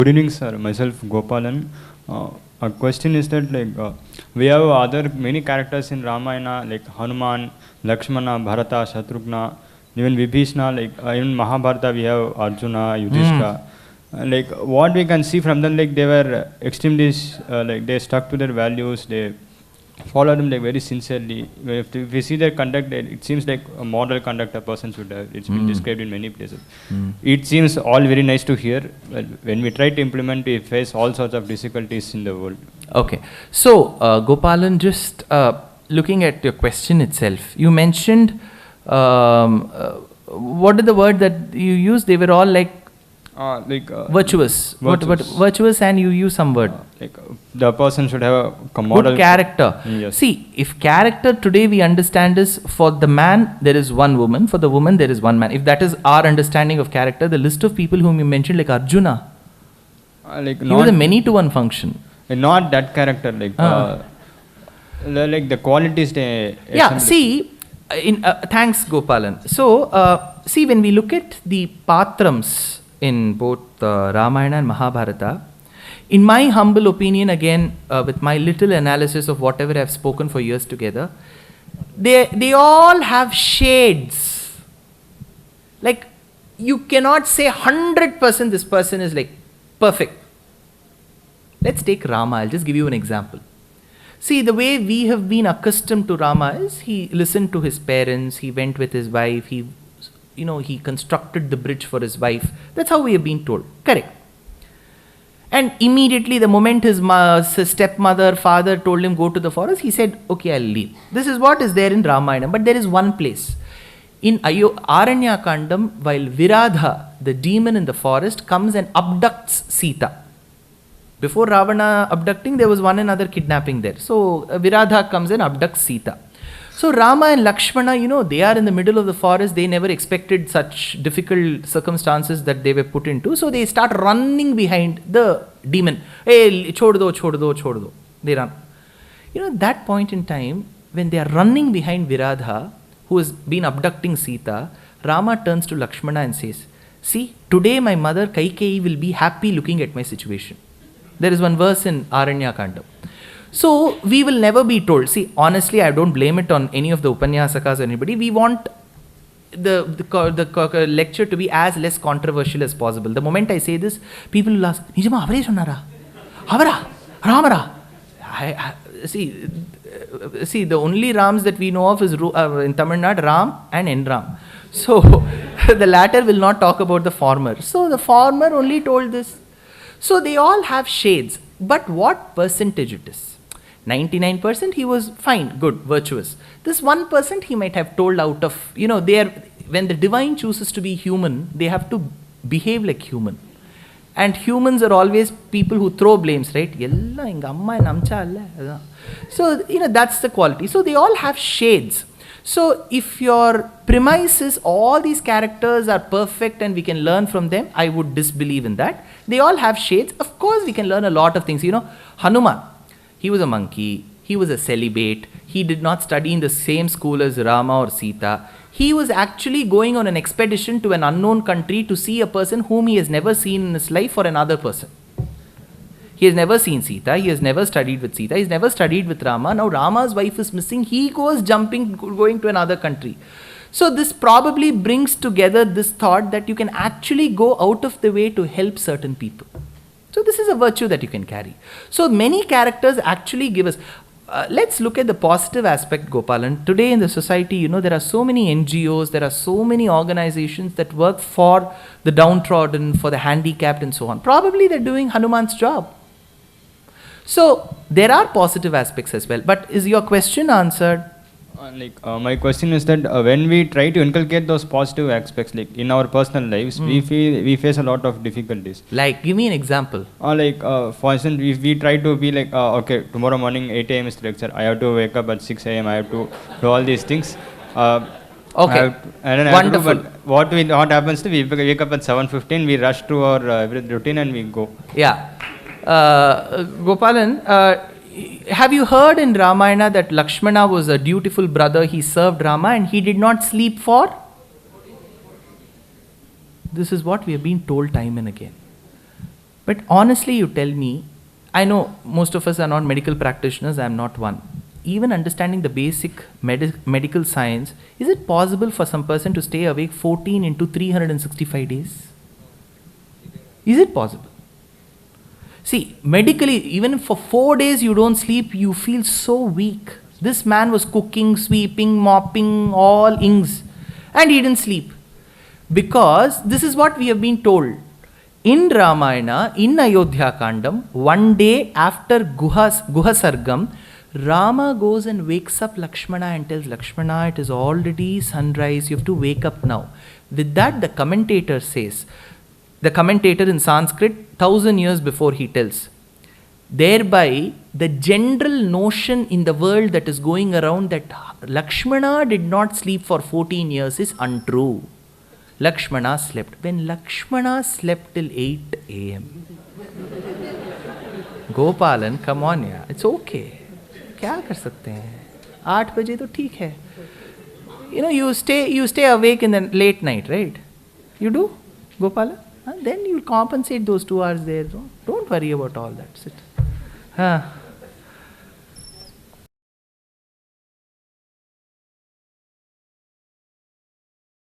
Good evening, sir. Myself, Gopalan. Our question is that we have many characters in Ramayana like Hanuman, Lakshmana, Bharata, Shatrughna, even Vibhishna, even Mahābhārata we have Arjuna, Yudhishthira. What we can see from them, they were extremely, they stuck to their values, they followed them very sincerely. If we see their conduct, it seems like a model conduct a person should have. It's been described in many places. It seems all very nice to hear. But when we try to implement, we face all sorts of difficulties in the world. Okay. So, Gopalan, just looking at your question itself, you mentioned, what is the word that you used? They were all virtuous. Virtuous, and you use some word. The person should have a model. Good character. Yes. See, if character today we understand is for the man there is one woman, for the woman there is one man. If that is our understanding of character, the list of people whom you mentioned, like Arjuna, he was a many-to-one function. Not that character, the qualities. Yeah, see, thanks Gopalan. So, see, when we look at the patrams in both Rāmāyana and Mahābhārata, in my humble opinion, again, with my little analysis of whatever I've spoken for years together, they all have shades. Like, you cannot say 100% this person is perfect. Let's take Rama. I'll just give you an example. See, the way we have been accustomed to Rama is he listened to his parents, he went with his wife, he constructed the bridge for his wife. That's how we have been told. Correct. And immediately, the moment his stepmother, father told him go to the forest, he said, okay, I'll leave. This is what is there in Ramayana. But there is one place. In Aranyakandam, while Viradha, the demon in the forest, comes and abducts Sita. Before Ravana abducting, there was one another kidnapping there. So, Viradha comes and abducts Sita. So Rama and Lakshmana, they are in the middle of the forest. They never expected such difficult circumstances that they were put into. So they start running behind the demon. Hey, chhod do, chhod do, chhod do. They run. At that point in time, when they are running behind Viradha, who has been abducting Sita, Rama turns to Lakshmana and says, see, today my mother Kaikeyi will be happy looking at my situation. There is one verse in Aranyakandam. So, we will never be told. See, honestly, I don't blame it on any of the upanyasakas or anybody. We want the lecture to be as less controversial as possible. The moment I say this, people will ask, Nijama, avare sonnara? Avara? Ramara? See, the only Rams that we know of is in Tamil Nadu, Ram and Enram. So, the latter will not talk about the former. So, the former only told this. So, they all have shades. But what percentage it is? 99% he was fine, good, virtuous. This 1% he might have told out of, when the divine chooses to be human, they have to behave like human. And humans are always people who throw blames, right? So, that's the quality. So, they all have shades. So, if your premise is all these characters are perfect and we can learn from them, I would disbelieve in that. They all have shades. Of course, we can learn a lot of things. Hanuman, he was a monkey, he was a celibate, he did not study in the same school as Rama or Sita. He was actually going on an expedition to an unknown country to see a person whom he has never seen in his life for another person. He has never seen Sita, he has never studied with Sita, he has never studied with Rama. Now Rama's wife is missing, he goes going to another country. So this probably brings together this thought that you can actually go out of the way to help certain people. So this is a virtue that you can carry. So many characters actually give us, let's look at the positive aspect, Gopalan. Today in the society, there are so many NGOs, there are so many organizations that work for the downtrodden, for the handicapped and so on. Probably they're doing Hanuman's job. So there are positive aspects as well. But is your question answered? My question is that when we try to inculcate those positive aspects, in our personal lives, we face a lot of difficulties. Give me an example. For instance, if we try to be okay, tomorrow morning 8 a.m. is the lecture, I have to wake up at 6 a.m., I have to do all these things. Okay, wonderful. What happens, we wake up at 7:15, we rush to our routine and we go. Yeah. Gopalan, have you heard in Ramayana that Lakshmana was a dutiful brother, he served Rama and he did not sleep for? This is what we have been told time and again. But honestly, you tell me, I know most of us are not medical practitioners, I am not one. Even understanding the basic medical science, is it possible for some person to stay awake 14 into 365 days? Is it possible? See, medically, even for 4 days you don't sleep, you feel so weak. This man was cooking, sweeping, mopping, all ings, and he didn't sleep. Because this is what we have been told. In Ramayana, in Ayodhya Kandam, one day after Guhasargam, Rama goes and wakes up Lakshmana and tells Lakshmana, it is already sunrise, you have to wake up now. With that, the commentator says, the commentator in Sanskrit, 1000 years before he tells, thereby the general notion in the world that is going around that Lakshmana did not sleep for 14 years is untrue. Lakshmana slept. When Lakshmana slept till 8 a.m. Gopalan, come on, yeah, it's okay. क्या कर सकते हैं? 8 बजे तो ठीक है. You know, you stay awake in the late night, right? You do, Gopala? Then you'll compensate those 2 hours there. Don't worry about all that. Sit.